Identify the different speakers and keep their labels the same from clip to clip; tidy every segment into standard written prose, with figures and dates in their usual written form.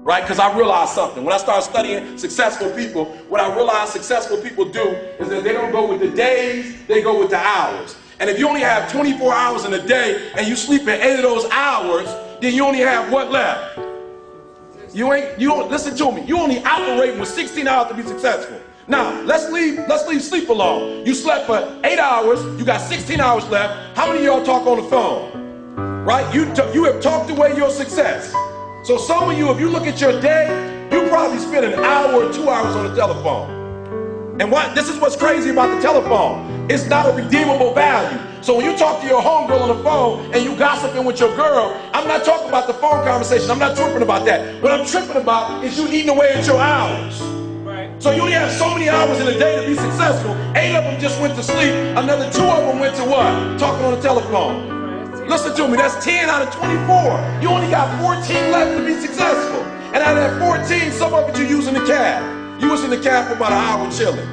Speaker 1: right? Because I realized something. When I started studying successful people, what I realized successful people do is that they don't go with the days, they go with the hours. And if you only have 24 hours in a day and you sleep in 8 of those hours, then you only have what left? You don't listen to me. You only operate with 16 hours to be successful. Now, let's leave sleep alone. You slept for 8 hours, you got 16 hours left. How many of y'all talk on the phone? Right? You have talked away your success. So some of you, if you look at your day, you probably spend an hour or 2 hours on the telephone. And this is what's crazy about the telephone. It's not a redeemable value. So when you talk to your homegirl on the phone and you gossiping with your girl, I'm not talking about the phone conversation. I'm not tripping about that. What I'm tripping about is you eating away at your hours. Right. So you only have so many hours in a day to be successful. 8 of them just went to sleep. Another 2 of them went to what? Talking on the telephone. Listen to me, that's 10 out of 24. You only got 14 left to be successful. And out of that 14, some of it you're using the cab. You was in the cab for about an hour chilling.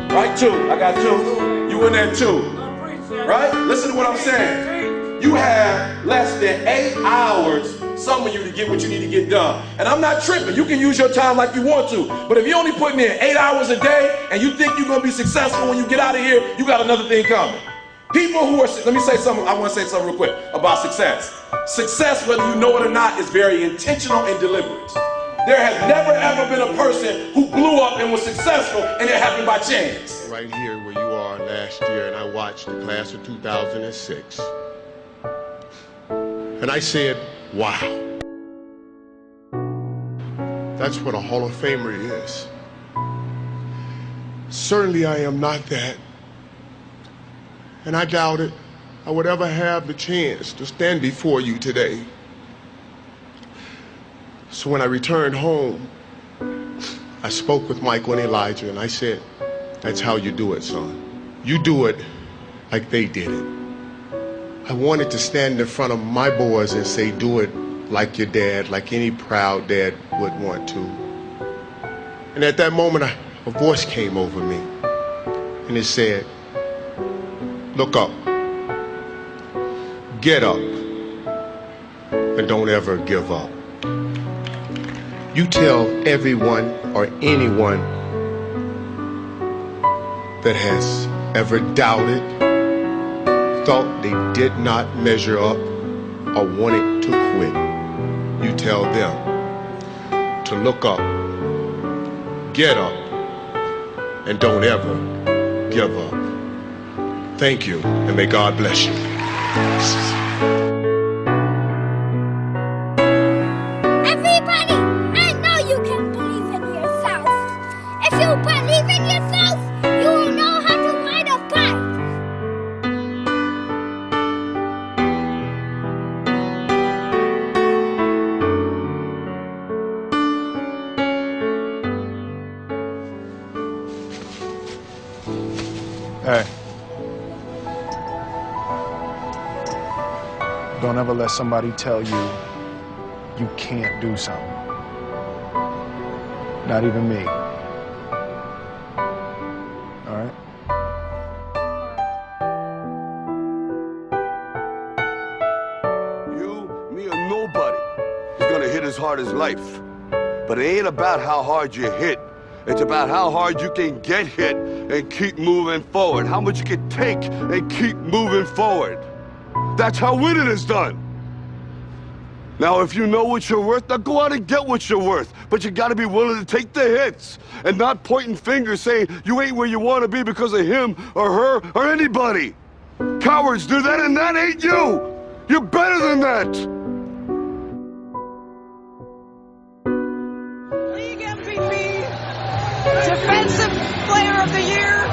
Speaker 1: 2. Right, 2. I got 2. You in there 2. Right? Listen to what I'm saying. You have less than 8 hours, some of you, to get what you need to get done. And I'm not tripping. You can use your time like you want to. But if you're only putting in 8 hours a day and you think you're going to be successful when you get out of here, you got another thing coming. People who are, let me say something, I want to say something real quick about success. Success, whether you know it or not, is very intentional and deliberate. There has never ever been a person who blew up and was successful and it happened by chance.
Speaker 2: Right here where you are last year, and I watched the class of 2006. And I said, wow. That's what a Hall of Famer is. Certainly I am not that. And I doubted I would ever have the chance to stand before you today. So when I returned home, I spoke with Michael and Elijah, and I said, that's how you do it, son. You do it like they did it. I wanted to stand in front of my boys and say, do it like your dad, like any proud dad would want to. And at that moment, a voice came over me, and it said, look up, get up, and don't ever give up. You tell everyone or anyone that has ever doubted, thought they did not measure up, or wanted to quit, you tell them to look up, get up, and don't ever give up. Thank you, and may God bless you.
Speaker 3: Everybody, I know you can believe in yourself. If you believe in yourself, you will know how to ride a bike.
Speaker 4: Hey. Don't ever let somebody tell you you can't do something. Not even me. All right?
Speaker 5: You, me, or nobody is gonna hit as hard as life. But it ain't about how hard you hit. It's about how hard you can get hit and keep moving forward. How much you can take and keep moving forward. That's how winning is done. Now, if you know what you're worth, now go out and get what you're worth. But you gotta be willing to take the hits and not pointing fingers saying you ain't where you wanna be because of him or her or anybody. Cowards do that, and that ain't you. You're better than that.
Speaker 6: League MVP, Defensive Player of the Year.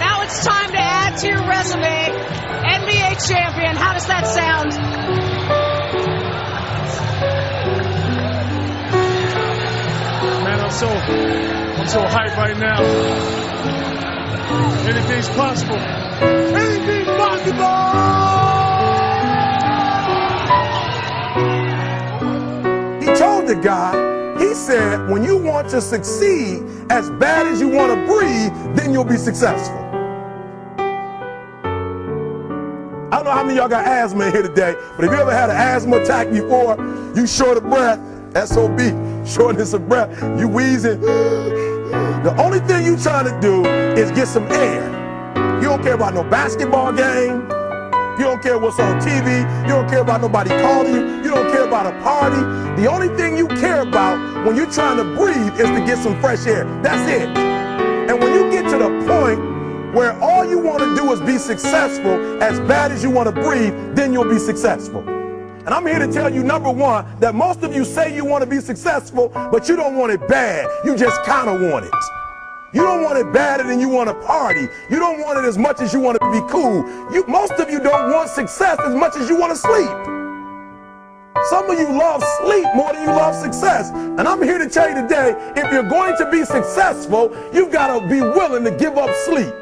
Speaker 6: Now it's time to add to your resume. NBA champion. How does that sound?
Speaker 7: Man, I'm so hyped right now. Anything's possible. Anything's possible!
Speaker 8: He told the guy, he said, when you want to succeed as bad as you want to breathe, then you'll be successful. I don't know how many of y'all got asthma in here today, but if you ever had an asthma attack before, you short of breath, SOB, shortness of breath. You wheezing. The only thing you trying to do is get some air. You don't care about no basketball game. You don't care what's on TV. You don't care about nobody calling you. You don't care about a party. The only thing you care about when you're trying to breathe is to get some fresh air. That's it. And when you get to the point where all you want to do is be successful as bad as you want to breathe, then you'll be successful. And I'm here to tell you, number one, that most of you say you want to be successful, but you don't want it bad. You just kind of want it. You don't want it badder than you want to party. You don't want it as much as you want to be cool. Most of you don't want success as much as you want to sleep. Some of you love sleep more than you love success. And I'm here to tell you today, if you're going to be successful, you've got to be willing to give up sleep.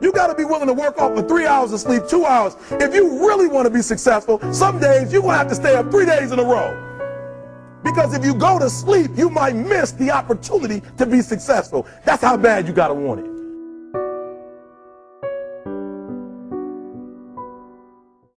Speaker 8: You got to be willing to work off for 3 hours of sleep, 2 hours. If you really want to be successful, some days you're going to have to stay up 3 days in a row. Because if you go to sleep, you might miss the opportunity to be successful. That's how bad you got to want it.